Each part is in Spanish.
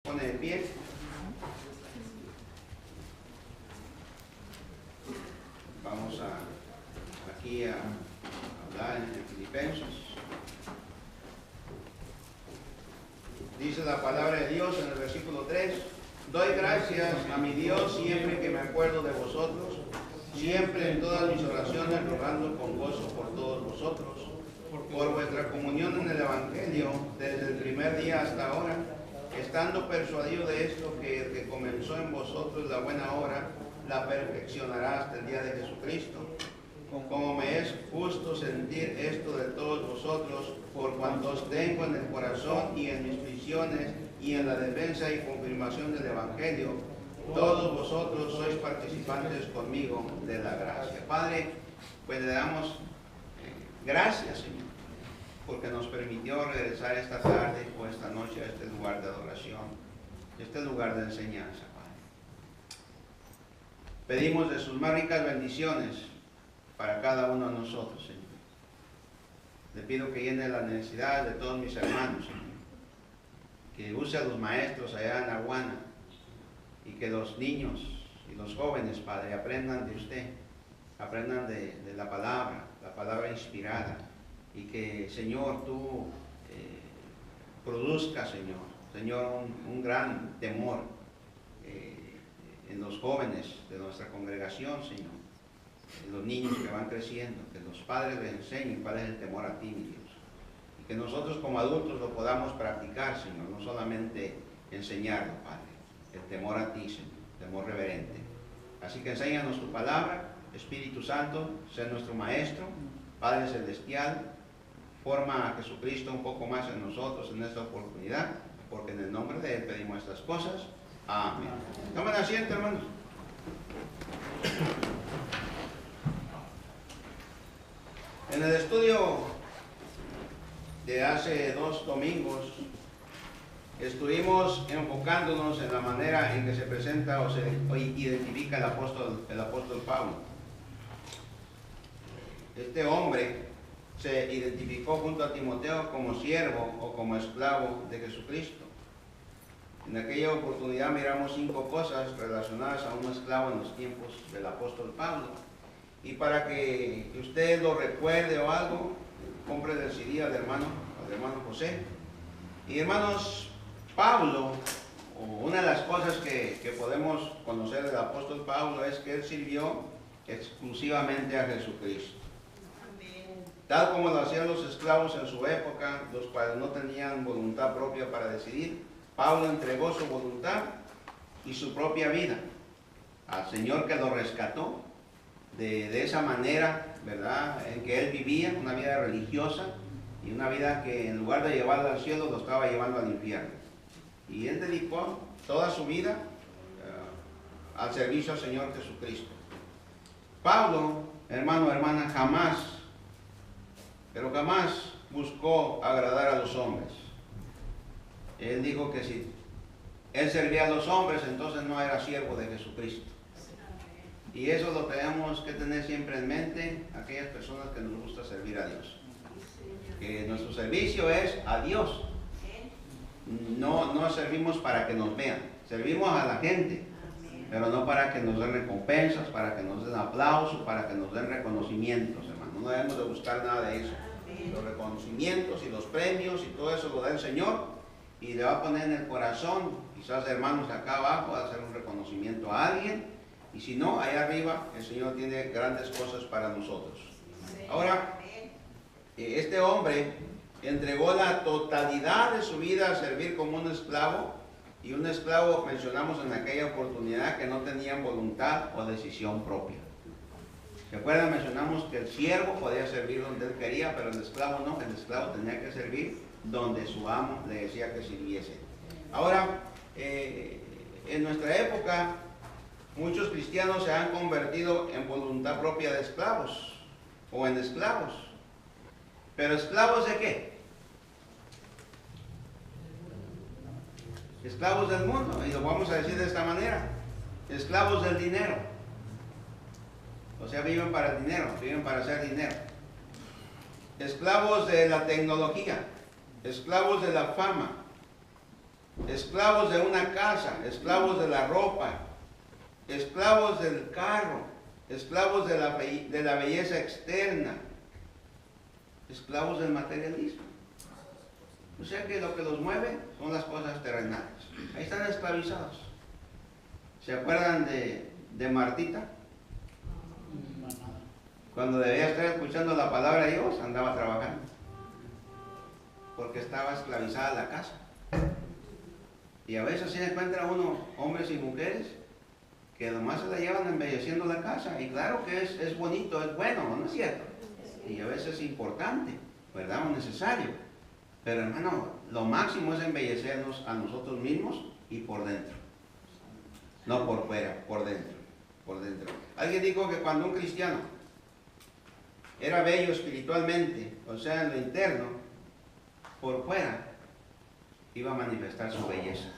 pone de pie. Vamos aquí a hablar en Filipenses. Dice la palabra de Dios en el versículo 3: doy gracias a mi Dios siempre que me acuerdo de vosotros, siempre en todas mis oraciones rogando con gozo por todos vosotros, por vuestra comunión en el Evangelio desde el primer día hasta ahora, estando persuadido de esto, que el que comenzó en vosotros la buena obra la perfeccionará hasta el día de Jesucristo. Como me es justo sentir esto de todos vosotros, por cuanto os tengo en el corazón y en mis prisiones y en la defensa y confirmación del Evangelio, todos vosotros sois participantes conmigo de la gracia. Padre, pues le damos gracias, Señor, porque nos permitió regresar esta tarde o esta noche a este lugar de adoración, este lugar de enseñanza, Padre. Pedimos de sus más ricas bendiciones para cada uno de nosotros, Señor. Le pido que llene la necesidad de todos mis hermanos, Señor. Que use a los maestros allá en Aguana y que los niños y los jóvenes, Padre, aprendan de usted, aprendan de la palabra inspirada, y que, Señor, tú produzca, Señor, un gran temor en los jóvenes de nuestra congregación, Señor, en los niños que van creciendo, que los padres les enseñen cuál es el temor a ti, mi Dios, y que nosotros como adultos lo podamos practicar, Señor, no solamente enseñarlo, Padre, el temor a ti, Señor, temor reverente. Así que enséñanos tu palabra, Espíritu Santo, sé nuestro Maestro, Padre Celestial, forma a Jesucristo un poco más en nosotros en esta oportunidad, porque en el nombre de Él pedimos estas cosas. Amén. Tomen asiento, hermanos. En el estudio de hace 2 domingos estuvimos enfocándonos en la manera en que se presenta o se identifica el apóstol Pablo. Este hombre se identificó junto a Timoteo como siervo o como esclavo de Jesucristo. En aquella oportunidad miramos 5 cosas relacionadas a un esclavo en los tiempos del apóstol Pablo. Y para que usted lo recuerde o algo, compre el CD al hermano José. Y hermanos, Pablo, una de las cosas que podemos conocer del apóstol Pablo es que él sirvió exclusivamente a Jesucristo. Tal como lo hacían los esclavos en su época, los cuales no tenían voluntad propia para decidir, Pablo entregó su voluntad y su propia vida al Señor que lo rescató de esa manera, ¿verdad?, en que él vivía, una vida religiosa y una vida que en lugar de llevarlo al cielo lo estaba llevando al infierno. Y él dedicó toda su vida al servicio al Señor Jesucristo. Pablo, hermano, hermana, jamás buscó agradar a los hombres. Él dijo que si él servía a los hombres, entonces no era siervo de Jesucristo. Y eso lo tenemos que tener siempre en mente, aquellas personas que nos gusta servir a Dios. Que nuestro servicio es a Dios. No servimos para que nos vean, servimos a la gente, pero no para que nos den recompensas, para que nos den aplausos, para que nos den reconocimientos, hermano. No debemos de buscar nada de eso. Los reconocimientos y los premios y todo eso lo da el Señor, y le va a poner en el corazón, quizás hermanos acá abajo, a hacer un reconocimiento a alguien, y si no, allá arriba el Señor tiene grandes cosas para nosotros. Ahora, este hombre entregó la totalidad de su vida a servir como un esclavo, y un esclavo mencionamos en aquella oportunidad que no tenían voluntad o decisión propia. ¿Recuerdan? Mencionamos que el siervo podía servir donde él quería, pero el esclavo no. El esclavo tenía que servir donde su amo le decía que sirviese. Ahora, en nuestra época, muchos cristianos se han convertido en voluntad propia de esclavos o en esclavos. ¿Pero esclavos de qué? Esclavos del mundo, y lo vamos a decir de esta manera: esclavos del dinero. O sea, viven para el dinero, viven para hacer dinero. Esclavos de la tecnología, esclavos de la fama, esclavos de una casa, esclavos de la ropa, esclavos del carro, esclavos de la belleza externa, esclavos del materialismo. O sea que lo que los mueve son las cosas terrenales. Ahí están esclavizados. ¿Se acuerdan de Martita? Cuando debía estar escuchando la palabra de Dios, andaba trabajando. Porque estaba esclavizada la casa. Y a veces se encuentra uno, hombres y mujeres, que nomás se la llevan embelleciendo la casa. Y claro que es bonito, es bueno, ¿no es cierto? Y a veces es importante, ¿verdad? O necesario. Pero hermano, lo máximo es embellecernos a nosotros mismos y por dentro. No por fuera, por dentro. Por dentro. Alguien dijo que cuando un cristiano era bello espiritualmente, o sea, en lo interno, por fuera iba a manifestar su belleza.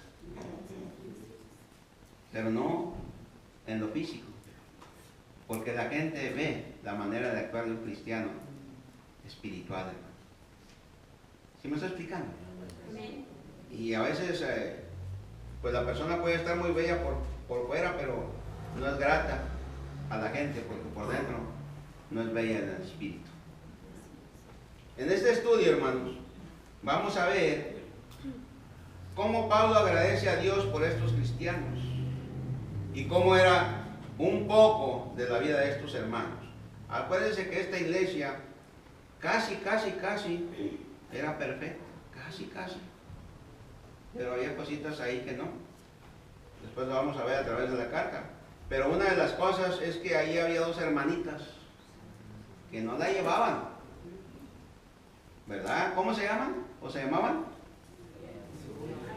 Pero no en lo físico. Porque la gente ve la manera de actuar de un cristiano espiritual, hermano. ¿Sí me estoy explicando? Y a veces, pues la persona puede estar muy bella por fuera, pero no es grata a la gente, porque por dentro no es bella en el espíritu. En este estudio, hermanos, vamos a ver cómo Pablo agradece a Dios por estos cristianos y cómo era un poco de la vida de estos hermanos. Acuérdense que esta iglesia casi era perfecta, casi. Pero había cositas ahí que no. Después lo vamos a ver a través de la carta. Pero una de las cosas es que ahí había dos hermanitas que no la llevaban, ¿verdad? ¿Cómo se llaman? ¿O se llamaban?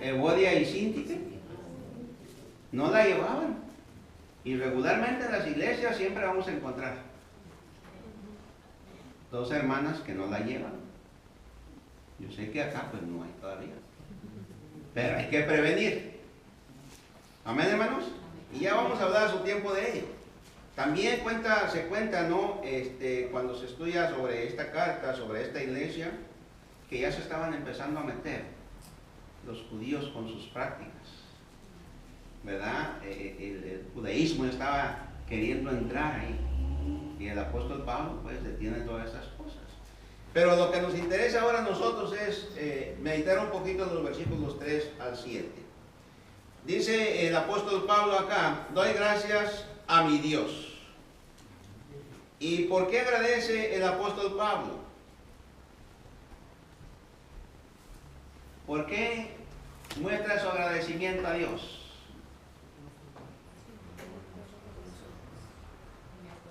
Evodia y Síntique. No la llevaban. Y regularmente en las iglesias siempre vamos a encontrar dos hermanas que no la llevan. Yo sé que acá pues no hay todavía, pero hay que prevenir. Amén, hermanos. Y ya vamos a hablar a su tiempo de ello. También se cuenta, ¿no? Cuando se estudia sobre esta carta, sobre esta iglesia, que ya se estaban empezando a meter los judíos con sus prácticas, ¿verdad? El judaísmo estaba queriendo entrar ahí. Y el apóstol Pablo pues detiene todas esas cosas. Pero lo que nos interesa ahora a nosotros es meditar un poquito en los versículos 3 al 7. Dice el apóstol Pablo acá: doy gracias a mi Dios. ¿Y por qué agradece el apóstol Pablo? ¿Por qué muestra su agradecimiento a Dios?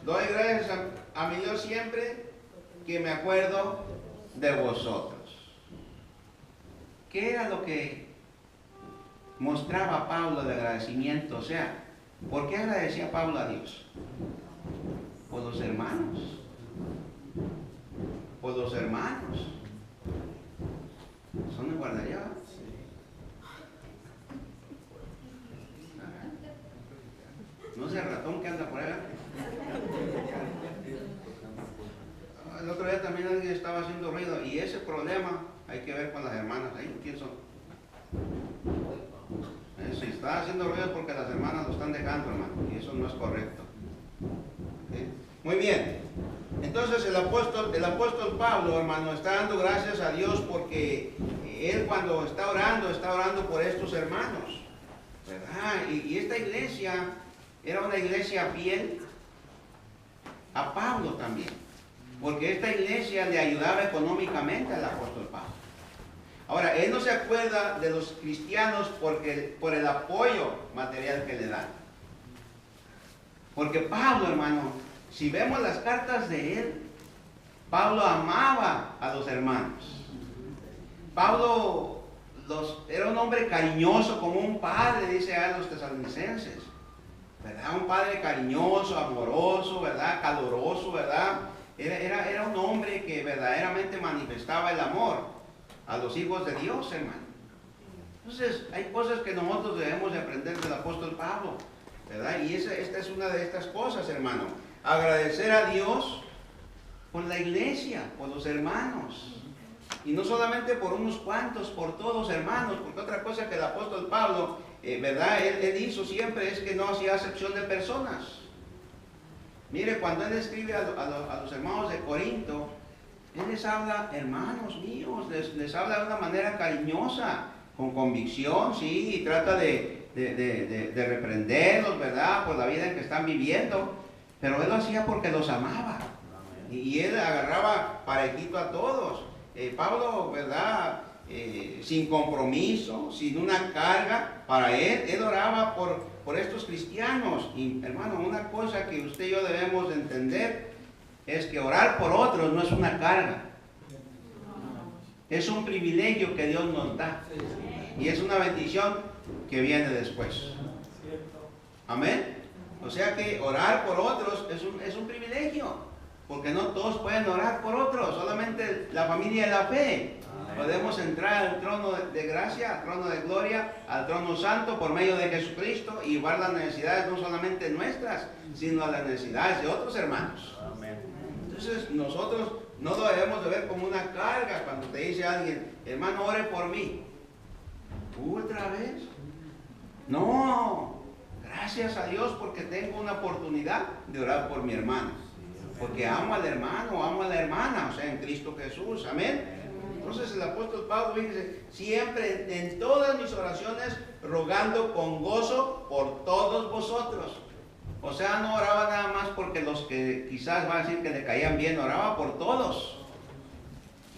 Doy gracias a mi Dios siempre que me acuerdo de vosotros. ¿Qué era lo que mostraba Pablo de agradecimiento? O sea, ¿por qué agradecía Pablo a Dios? Por los hermanos. Por los hermanos. ¿Son de guardaría? No sé el ratón que anda por allá. El otro día también alguien estaba haciendo ruido, y ese problema hay que ver con las hermanas. Ahí, ¿quién son? Si está haciendo ruido es porque las hermanas lo están dejando, hermano, y eso no es correcto. ¿Sí? Muy bien. Entonces el apóstol Pablo, hermano, está dando gracias a Dios porque él, cuando está orando por estos hermanos, ¿verdad? Y esta iglesia era una iglesia fiel a Pablo también, porque esta iglesia le ayudaba económicamente al apóstol Pablo. Ahora, él no se acuerda de los cristianos por el apoyo material que le dan. Porque Pablo, hermano, si vemos las cartas de él, Pablo amaba a los hermanos. Pablo era un hombre cariñoso, como un padre, dice a los tesalonicenses, ¿verdad? Un padre cariñoso, amoroso, ¿verdad? Caluroso, ¿verdad? Era un hombre que verdaderamente manifestaba el amor a los hijos de Dios, hermano. Entonces, hay cosas que nosotros debemos de aprender del apóstol Pablo, ¿verdad? Y esta es una de estas cosas, hermano. Agradecer a Dios por la iglesia, por los hermanos. Y no solamente por unos cuantos, por todos, hermanos, porque otra cosa que el apóstol Pablo, ¿verdad? Él hizo siempre es que no hacía acepción de personas. Mire, cuando él escribe a los hermanos de Corinto, él les habla, hermanos míos, les habla de una manera cariñosa, con convicción, sí, y trata de reprenderlos, ¿verdad? Por la vida en que están viviendo, pero él lo hacía porque los amaba. Y él agarraba parejito a todos. Pablo, ¿verdad? Sin compromiso, sin una carga, para él oraba por estos cristianos. Y hermano, una cosa que usted y yo debemos entender es que orar por otros no es una carga, es un privilegio que Dios nos da y es una bendición que viene después. Amén. O sea que orar por otros es un privilegio, porque no todos pueden orar por otros, solamente la familia de la fe. Podemos entrar al trono de gracia, al trono de gloria, al trono santo por medio de Jesucristo y llevar las necesidades no solamente nuestras, sino las necesidades de otros hermanos. Entonces nosotros no lo debemos de ver como una carga cuando te dice alguien, hermano, ore por mí. ¿Otra vez? No, gracias a Dios porque tengo una oportunidad de orar por mi hermano. Porque amo al hermano, amo a la hermana, o sea, en Cristo Jesús. Amén. Entonces el apóstol Pablo dice, siempre en todas mis oraciones rogando con gozo por todos vosotros. O sea, no oraba nada más porque los que quizás van a decir que le caían bien, oraba por todos.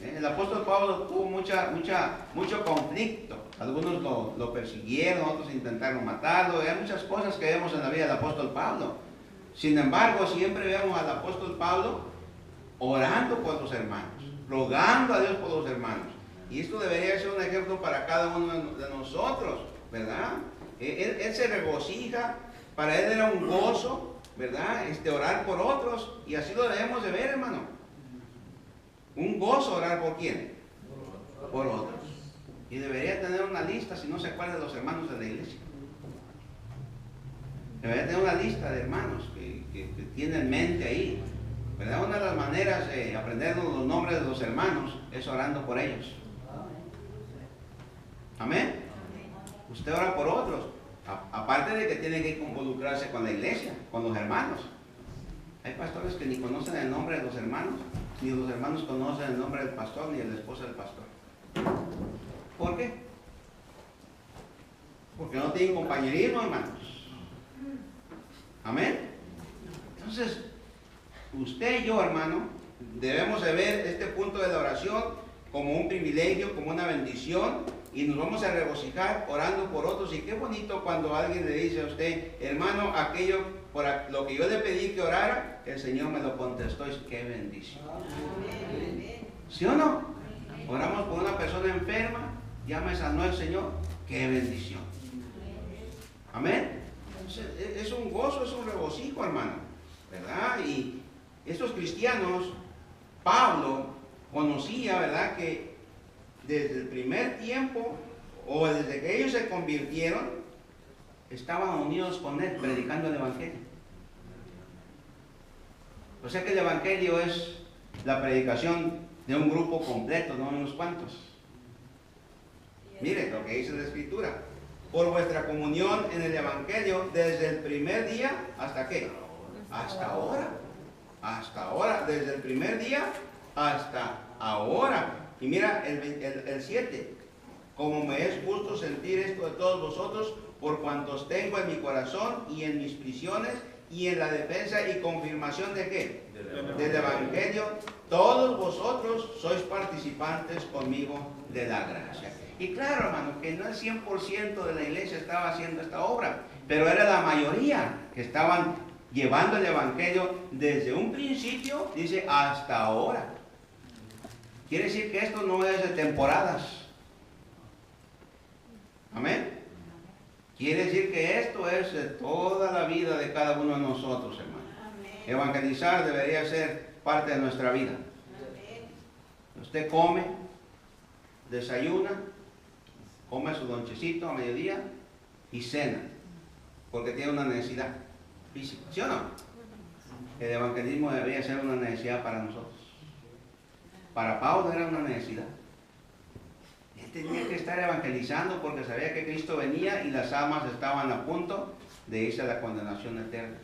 El apóstol Pablo tuvo mucho conflicto. Algunos lo persiguieron, otros intentaron matarlo. Hay muchas cosas que vemos en la vida del apóstol Pablo. Sin embargo, siempre vemos al apóstol Pablo orando por los hermanos, rogando a Dios por los hermanos. Y esto debería ser un ejemplo para cada uno de nosotros, ¿verdad? Él se regocija, para él era un gozo, ¿verdad? Orar por otros, y así lo debemos de ver, hermano. Un gozo orar por quién? Por otros. Y debería tener una lista, si no se acuerda, de los hermanos de la iglesia. Debería tener una lista de hermanos que tiene en mente ahí, ¿verdad? Una de las maneras de aprender los nombres de los hermanos es orando por ellos. Amén. Usted ora por otros. Aparte de que tiene que involucrarse con la iglesia, con los hermanos. Hay pastores que ni conocen el nombre de los hermanos, ni los hermanos conocen el nombre del pastor, ni de la esposa del pastor. ¿Por qué? Porque no tienen compañerismo, hermanos. Amén. Entonces, usted y yo, hermano, debemos de ver este punto de la oración como un privilegio, como una bendición, y nos vamos a regocijar orando por otros. Y qué bonito cuando alguien le dice a usted, hermano, aquello por lo que yo le pedí que orara, el Señor me lo contestó. Y qué bendición. ¿Sí o no? Oramos por una persona enferma, ya me sanó el Señor, qué bendición. Amén. Es un gozo, es un regocijo, hermano, ¿verdad? Y estos cristianos, Pablo conocía, ¿verdad?, que desde el primer tiempo, o desde que ellos se convirtieron, estaban unidos con él, predicando el Evangelio. O sea que el Evangelio es la predicación de un grupo completo, no de unos cuantos. Mire lo que dice la Escritura. Por vuestra comunión en el Evangelio, desde el primer día, ¿hasta qué? Hasta ahora. Hasta ahora, desde el primer día hasta ahora. Y mira el 7. Como me es justo sentir esto de todos vosotros, por cuantos tengo en mi corazón y en mis prisiones y en la defensa y confirmación de ¿qué? Del Evangelio, todos vosotros sois participantes conmigo de la gracia. Y claro, hermano, que no el 100% de la iglesia estaba haciendo esta obra, pero era la mayoría que estaban llevando el Evangelio desde un principio, dice, hasta ahora. Quiere decir que esto no es de temporadas. Amén. Quiere decir que esto es de toda la vida de cada uno de nosotros, hermano. Evangelizar debería ser parte de nuestra vida. Usted come, desayuna, come su lonchecito a mediodía y cena, porque tiene una necesidad física, ¿sí o no? El evangelismo debería ser una necesidad para nosotros. Para Pablo era una necesidad. tenía que estar evangelizando porque sabía que Cristo venía y las almas estaban a punto de irse a la condenación eterna.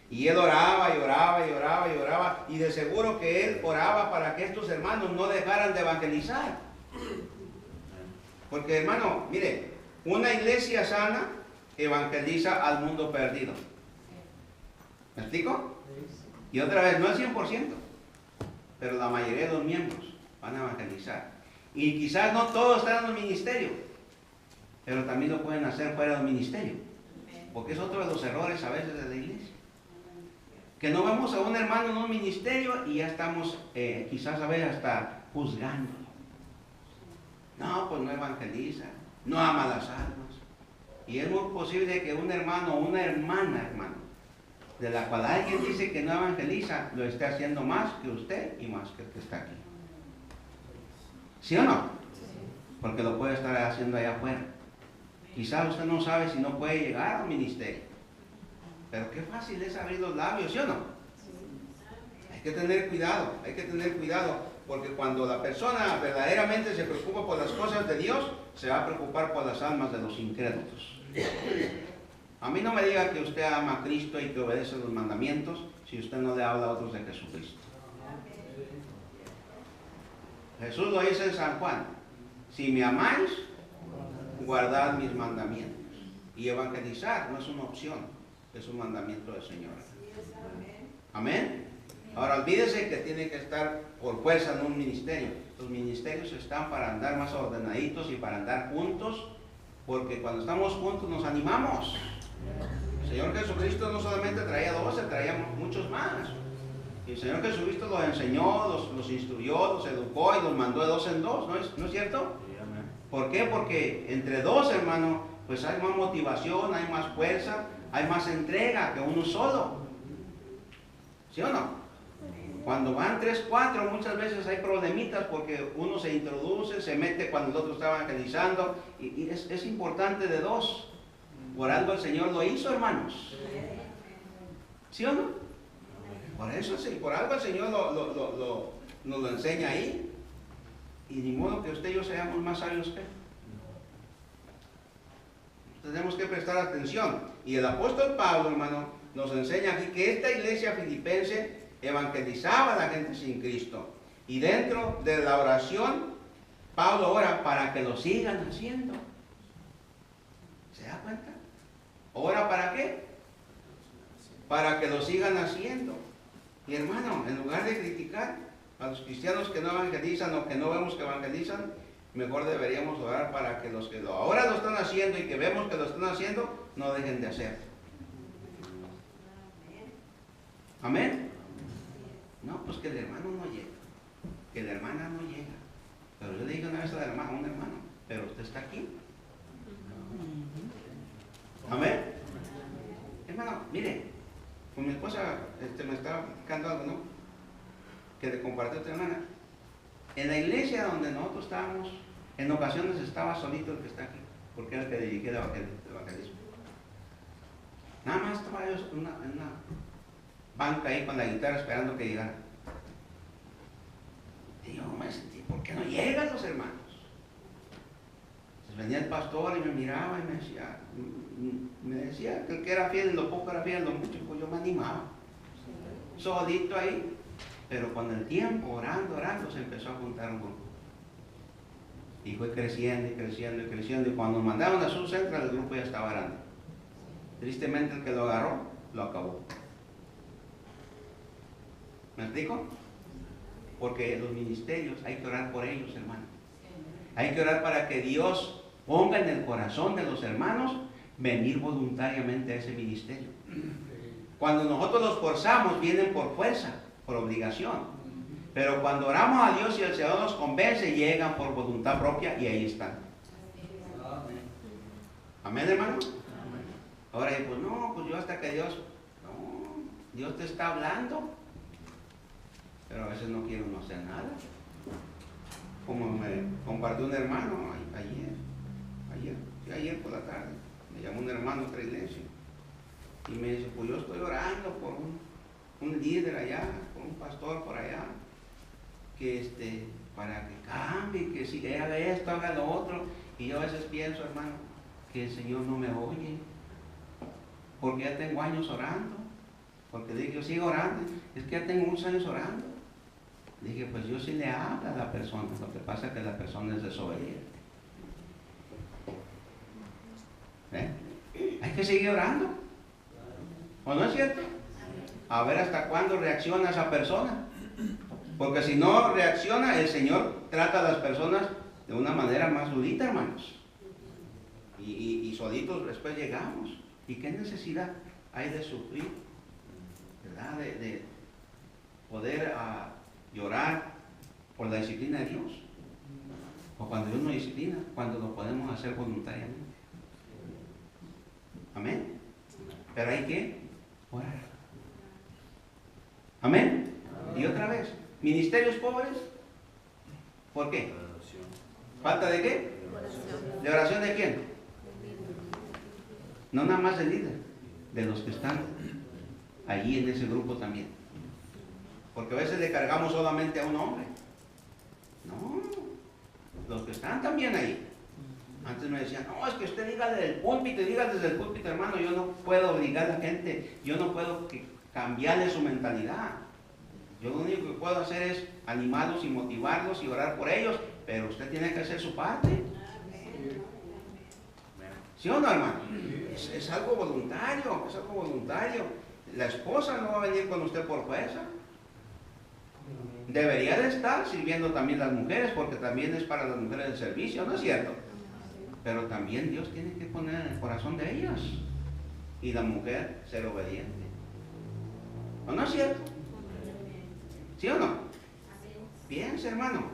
Y él oraba y oraba y oraba y oraba, y de seguro que él oraba para que estos hermanos no dejaran de evangelizar. Porque, hermano, mire, una iglesia sana evangeliza al mundo perdido. ¿Me explico? Y otra vez, no es 100%, pero la mayoría de los miembros van a evangelizar. Y quizás no todos están en el ministerio, pero también lo pueden hacer fuera del ministerio. Porque es otro de los errores a veces de la iglesia. Que no vemos a un hermano en un ministerio y ya estamos quizás a veces hasta juzgándolo. No, pues no evangeliza, no ama las almas. Y es muy posible que un hermano o una hermana, hermano, de la cual alguien dice que no evangeliza, lo esté haciendo más que usted y más que el que está aquí. ¿Sí o no? Porque lo puede estar haciendo allá afuera. Quizás usted no sabe si no puede llegar al ministerio. Pero qué fácil es abrir los labios, ¿sí o no? Hay que tener cuidado, porque cuando la persona verdaderamente se preocupa por las cosas de Dios, se va a preocupar por las almas de los incrédulos. A mí no me diga que usted ama a Cristo y que obedece los mandamientos si usted no le habla a otros de Jesucristo. Jesús lo dice en San Juan: si me amáis, guardad mis mandamientos. Y evangelizar no es una opción, es un mandamiento del Señor. Amén. Ahora olvídese que tiene que estar por fuerza en un ministerio. Los ministerios están para andar más ordenaditos y para andar juntos, porque cuando estamos juntos nos animamos. El Señor Jesucristo no solamente traía 12, traía muchos más. Y el Señor Jesucristo los enseñó, los instruyó, los educó y los mandó de 2 en 2, ¿no es cierto? ¿Por qué? Porque entre 2, hermano, pues hay más motivación, hay más fuerza, hay más entrega que uno solo. ¿Sí o no? Cuando van 3, 4, muchas veces hay problemitas porque uno se introduce, se mete cuando el otro está evangelizando, y es importante de 2. Por algo el Señor lo hizo, hermanos. ¿Sí o no? Por eso sí, por algo el Señor nos lo enseña ahí. Y ni modo que usted y yo seamos más sabios que él. Tenemos que prestar atención. Y el apóstol Pablo, hermano, nos enseña aquí que esta iglesia filipense evangelizaba a la gente sin Cristo. Y dentro de la oración, Pablo ora para que lo sigan haciendo. ¿Se da cuenta? ¿Ora para qué? Para que lo sigan haciendo. Y hermano, en lugar de criticar a los cristianos que no evangelizan o que no vemos que evangelizan, mejor deberíamos orar para que los que ahora lo están haciendo y que vemos que lo están haciendo, no dejen de hacerlo. Amén. No, pues que el hermano no llega, que la hermana no llega. Pero yo le digo una vez a la hermana, a un hermano, pero usted está aquí. Amén. Hermano, mire, con mi esposa me estaba explicando algo, ¿no? Que le compartió a otra hermana. En la iglesia donde nosotros estábamos, en ocasiones estaba solito el que está aquí, porque era el que dirigía el evangelismo. Nada más estaba yo en una banca ahí con la guitarra esperando que llegara. Y yo me sentí, ¿por qué no llegan los hermanos? Entonces venía el pastor y me miraba y me decía que el que era fiel en lo poco era fiel en lo mucho, pues yo me animaba. Solito ahí. Pero con el tiempo, orando, se empezó a juntar un grupo. Y fue creciendo y creciendo y creciendo. Y cuando nos mandaron a su centro, el grupo ya estaba grande. Tristemente el que lo agarró, lo acabó. ¿Me explico? Porque los ministerios hay que orar por ellos, hermano. Hay que orar para que Dios ponga en el corazón de los hermanos venir voluntariamente a ese ministerio. Cuando nosotros los forzamos, vienen por fuerza, por obligación. Pero cuando oramos a Dios y el Señor nos convence, llegan por voluntad propia y ahí están. Amén, hermano. Ahora, pues no, pues yo hasta que Dios te está hablando, pero a veces no quiero no hacer nada. Como me compartió un hermano ayer por la tarde, me llamó un hermano de otra iglesia y me dice, pues yo estoy orando por un líder allá, por un pastor por allá, que para que cambie, que si haga esto, haga lo otro. Y yo a veces pienso, hermano, que el Señor no me oye, porque ya tengo años orando, porque dije, yo sigo orando, es que ya tengo muchos años orando. Dije, pues Dios sí le habla a la persona, lo que pasa es que la persona es desobediente. Hay que seguir orando, ¿o no es cierto? A ver hasta cuándo reacciona esa persona, porque si no reacciona, el Señor trata a las personas de una manera más durita, hermanos, y solitos después llegamos. ¿Y qué necesidad hay de sufrir, ¿verdad? De poder llorar por la disciplina de Dios, o cuando Dios nos disciplina, cuando lo podemos hacer voluntariamente. Amén. Pero hay que orar. Amén. Y otra vez, ministerios pobres, ¿por qué? ¿Falta de qué? ¿De oración de quién? No nada más del líder, de los que están allí en ese grupo también. Porque a veces le cargamos solamente a un hombre. No, los que están también ahí. Antes me decían, no, es que usted diga desde el púlpito, diga desde el púlpito, hermano. Yo no puedo obligar a la gente, yo no puedo cambiarle su mentalidad. Yo lo único que puedo hacer es animarlos y motivarlos y orar por ellos, pero usted tiene que hacer su parte. ¿Sí o no, hermano? Es algo voluntario, es algo voluntario. La esposa no va a venir con usted por fuerza. Debería de estar sirviendo también las mujeres, porque también es para las mujeres el servicio, ¿no es cierto? Pero también Dios tiene que poner en el corazón de ellas, y la mujer ser obediente. ¿O no es cierto? ¿Sí o no? Piensa, hermano.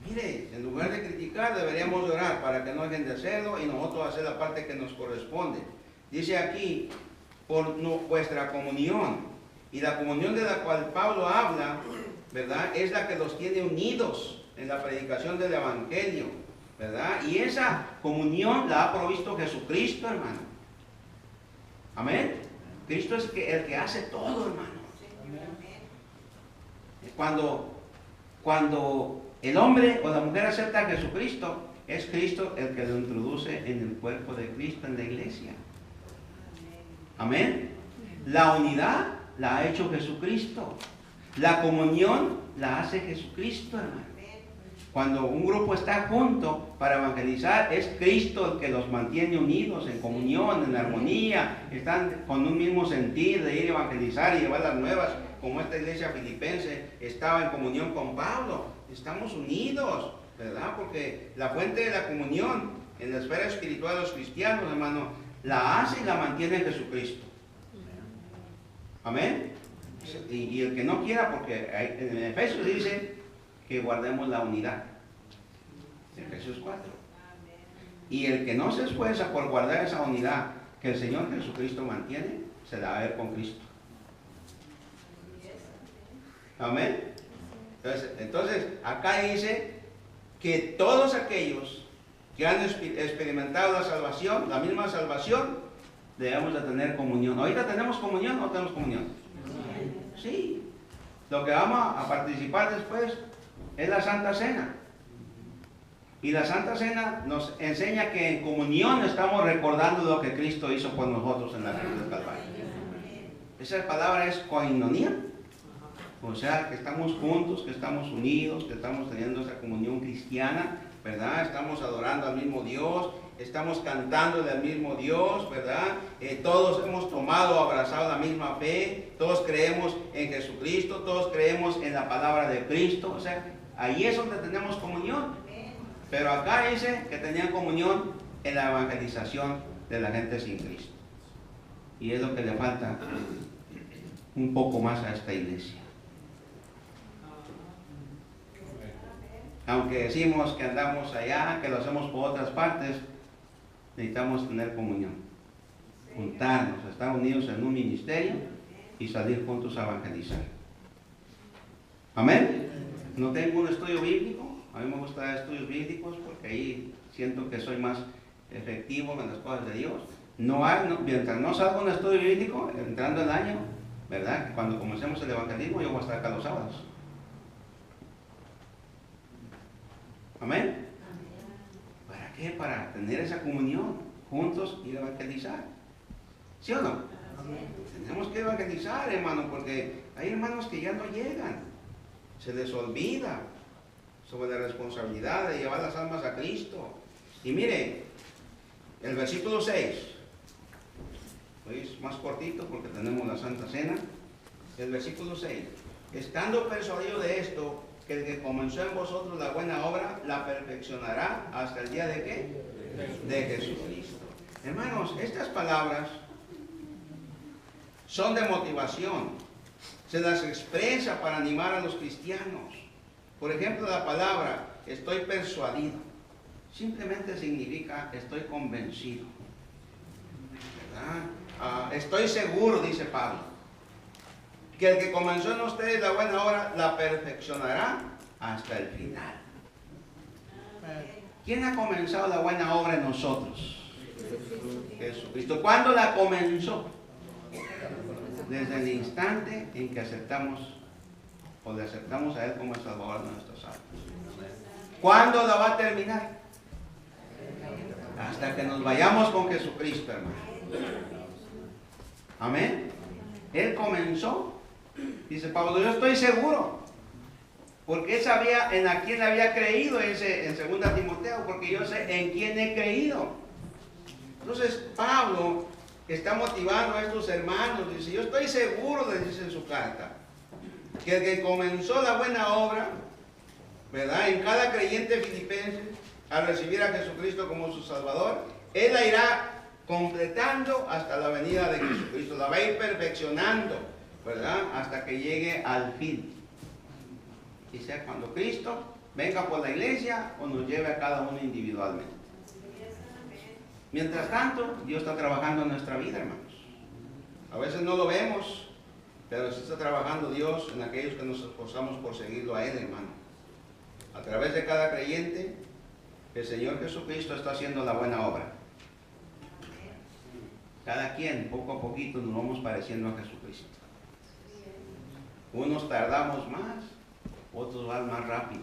Mire, en lugar de criticar, deberíamos orar para que no dejen de hacerlo y nosotros hacer la parte que nos corresponde. Dice aquí, por vuestra comunión, y la comunión de la cual Pablo habla, ¿verdad? Es la que los tiene unidos en la predicación del Evangelio, ¿verdad? Y esa comunión la ha provisto Jesucristo, hermano. Amén. Cristo es el que hace todo, hermano. Cuando el hombre o la mujer acepta a Jesucristo, es Cristo el que lo introduce en el cuerpo de Cristo, en la iglesia. Amén. La unidad la ha hecho Jesucristo. La comunión la hace Jesucristo, hermano. Cuando un grupo está junto para evangelizar, es Cristo el que los mantiene unidos en comunión, en armonía. Están con un mismo sentir de ir a evangelizar y llevar las nuevas, como esta iglesia filipense estaba en comunión con Pablo. Estamos unidos, ¿verdad? Porque la fuente de la comunión en la esfera espiritual de los cristianos, hermano, la hace y la mantiene Jesucristo. Amén. Y el que no quiera, porque en Efesios dice que guardemos la unidad. Efesios 4. Y el que no se esfuerza por guardar esa unidad que el Señor Jesucristo mantiene, se la va a ver con Cristo. Amén. Entonces, acá dice que todos aquellos que han experimentado la salvación, la misma salvación, debemos de tener comunión. ¿Ahorita tenemos comunión o no tenemos comunión? Sí. Lo que vamos a participar después es la Santa Cena. Y la Santa Cena nos enseña que en comunión estamos recordando lo que Cristo hizo por nosotros en la cruz del Calvario. Esa palabra es koinonía. O sea, que estamos juntos, que estamos unidos, que estamos teniendo esa comunión cristiana, ¿verdad? Estamos adorando al mismo Dios, estamos cantándole al mismo Dios, ¿verdad? Todos hemos tomado, abrazado la misma fe, todos creemos en Jesucristo, todos creemos en la palabra de Cristo. O sea, ahí es donde tenemos comunión. Pero acá dice que tenían comunión en la evangelización de la gente sin Cristo. Y es lo que le falta un poco más a esta iglesia. Aunque decimos que andamos allá, que lo hacemos por otras partes, necesitamos tener comunión, juntarnos, estar unidos en un ministerio y salir juntos a evangelizar. Amén. No tengo un estudio bíblico, a mí me gusta dar estudios bíblicos porque ahí siento que soy más efectivo en las cosas de Dios. Mientras no salga un estudio bíblico, entrando el año, ¿verdad? Cuando comencemos el evangelismo, yo voy a estar acá los sábados. Amén. ¿Para qué? Para tener esa comunión juntos y evangelizar. ¿Sí o no? Tenemos que evangelizar, hermano, porque hay hermanos que ya no llegan. Se les olvida sobre la responsabilidad de llevar las almas a Cristo. Y mire, el versículo 6, es más cortito porque tenemos la Santa Cena. El versículo 6, estando persuadido de esto, que el que comenzó en vosotros la buena obra, la perfeccionará hasta el día de ¿qué? De Jesucristo. Hermanos, estas palabras son de motivación. Se las expresa para animar a los cristianos. Por ejemplo, la palabra estoy persuadido simplemente significa estoy convencido, ¿verdad? Estoy seguro, dice Pablo, que el que comenzó en ustedes la buena obra la perfeccionará hasta el final. ¿Quién ha comenzado la buena obra en nosotros? Jesucristo. ¿Cuándo la comenzó? Desde el instante en que aceptamos o le aceptamos a Él como el Salvador de nuestras almas. ¿Cuándo la va a terminar? Hasta que nos vayamos con Jesucristo, hermano. Amén. Él comenzó, dice Pablo, yo estoy seguro, porque él sabía en a quién había creído en 2 Timoteo, porque yo sé en quién he creído. Entonces Pablo está motivando a estos hermanos, dice, yo estoy seguro, les dice en su carta, que el que comenzó la buena obra, ¿verdad?, en cada creyente filipense, al recibir a Jesucristo como su Salvador, Él la irá completando hasta la venida de Jesucristo, la va a ir perfeccionando, ¿verdad?, hasta que llegue al fin. Y sea cuando Cristo venga por la iglesia o nos lleve a cada uno individualmente. Mientras tanto, Dios está trabajando en nuestra vida, hermanos. A veces no lo vemos, pero sí está trabajando Dios en aquellos que nos esforzamos por seguirlo a Él, hermano. A través de cada creyente, el Señor Jesucristo está haciendo la buena obra. Cada quien, poco a poquito, nos vamos pareciendo a Jesucristo. Unos tardamos más, otros van más rápido.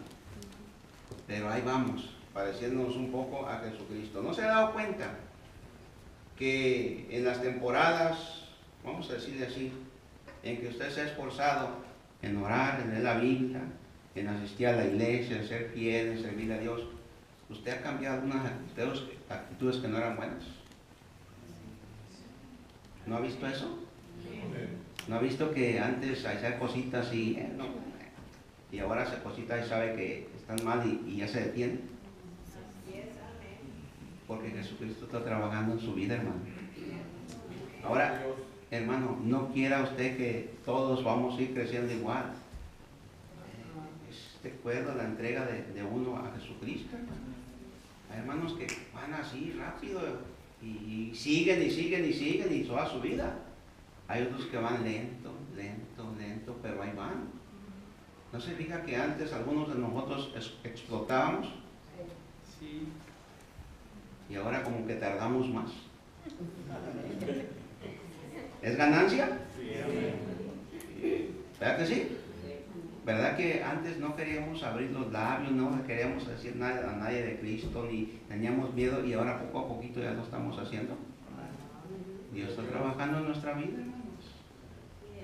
Pero ahí vamos, pareciéndonos un poco a Jesucristo. ¿No se ha dado cuenta que en las temporadas, vamos a decirle así, en que usted se ha esforzado en orar, en leer la Biblia, en asistir a la iglesia, en ser fiel, en servir a Dios, usted ha cambiado algunas actitudes que no eran buenas? ¿No ha visto eso? ¿No ha visto que antes hacía cositas y ahora hace cositas y sabe que están mal y ya se detiene? Porque Jesucristo está trabajando en su vida, hermano. Ahora, hermano, no quiera usted que todos vamos a ir creciendo igual. Es de acuerdo a la entrega de uno a Jesucristo, hermano. Hay hermanos que van así rápido y siguen y toda su vida. Hay otros que van lento, pero ahí van. ¿No se fija que antes algunos de nosotros explotábamos? Sí. Y ahora como que tardamos más. ¿Es ganancia? Sí. ¿Verdad que sí? ¿Verdad que antes no queríamos abrir los labios, no queríamos decir nada a nadie de Cristo, ni teníamos miedo, y ahora poco a poquito ya lo estamos haciendo? Dios está trabajando en nuestra vida, hermanos.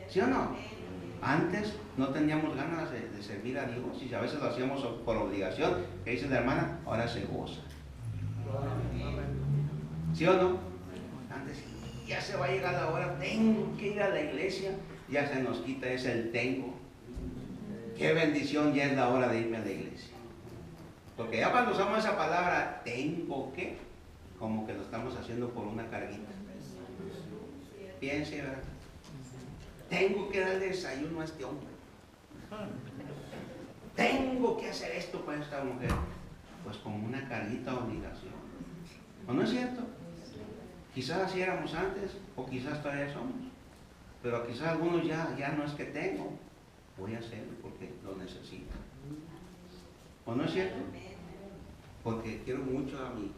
¿Sí o no? Antes no teníamos ganas de servir a Dios y a veces lo hacíamos por obligación. ¿Qué dice la hermana? Ahora se goza. ¿Sí o no? Antes ya se va a llegar la hora, tengo que ir a la iglesia, ya se nos quita ese el tengo. Qué bendición, ya es la hora de irme a la iglesia. Porque ya cuando usamos esa palabra, tengo que, como que lo estamos haciendo por una carguita. Piense, ¿verdad? Tengo que darle desayuno a este hombre. Tengo que hacer esto para esta mujer. Pues como una carguita de obligación. ¿O no es cierto? Quizás así éramos antes, o quizás todavía somos. Pero quizás algunos ya no es que tengo. Voy a hacerlo porque lo necesito. ¿O no es cierto? Porque quiero mucho a mi